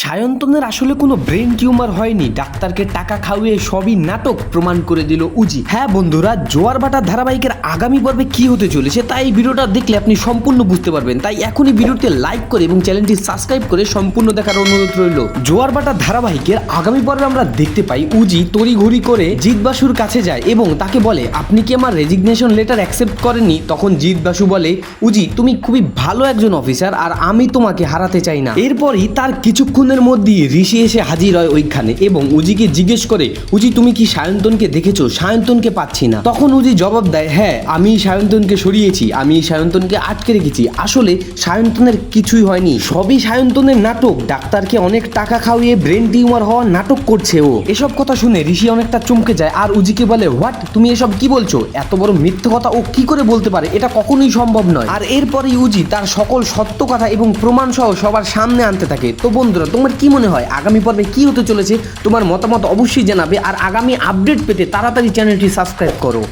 সায়ন্তনের আসলে কোনো brain tumour হয়নি, ডাক্তারকে টাকা খাওয়িয়ে সবই নাটক প্রমাণ করে দিল উজি। হ্যাঁ বন্ধুরা, জোয়ার ভাটা ধারাবাহিকের আগামী পর্বে কি হতে চলেছে তাই এই ভিডিওটা দেখলে আপনি সম্পূর্ণ বুঝতে পারবেন। তাই এখনই ভিডিওতে লাইক করে এবং চ্যানেলটি সাবস্ক্রাইব করে সম্পূর্ণ দেখার অনুরোধ রইল। জোয়ার ভাটা ধারাবাহিকের আগামী পর্বে আমরা দেখতে পাই উজি তড়িঘড়ি করে জিৎ বাসুর কাছে যায় এবং তাকে বলে, আপনি কি আমার রেজিগনেশন লেটার অ্যাকসেপ্ট করেননি? তখন জিৎ বাসু বলে, উজি তুমি খুবই ভালো একজন অফিসার আর আমি তোমাকে হারাতে চাই না। এরপরই তার কিছুক্ষণের মধ্যে ঋষি এসে হাজির হয় ওইখানে এবং উজিকে জিজ্ঞেস করে, উজি তুমি কি সায়ন্তনকে দেখেছো? সায়ন্তনকে পাচ্ছি না। তখন উজি জবাব দেয়, হ্যাঁ আমি সায়ন্তনকে সরিয়েছি, আমি সায়ন্তনকে আটকে রেখেছি। আসলে সায়ন্তনের কিছুই হয়নি, সবই সায়ন্তনের নাটক। ডাক্তারকে অনেক টাকা খাওয়িয়ে ব্রেন টিউমার হওয়ার নাটক করছে ও। এসব কথা শুনে ঋষি অনেকটা চমকে যায় আর উজিকে বলে, হোয়াট, তুমি এসব কি বলছো? এত বড় মিথ্যে কথা ও কি করে বলতে পারে? এটা কখনোই সম্ভব নয়। আর এরপরেই উজি তার সকল সত্য কথা এবং প্রমাণ সহ সবার সামনে আনতে থাকে। তো বন্ধুরা, তোমার কি মনে হয় আগামী পর্বে কি হতে চলেছে? তোমার মতামত অবশ্যই জানাবে আর আগামী আপডেট পেতে তাড়াতাড়ি চ্যানেলটি সাবস্ক্রাইব করো।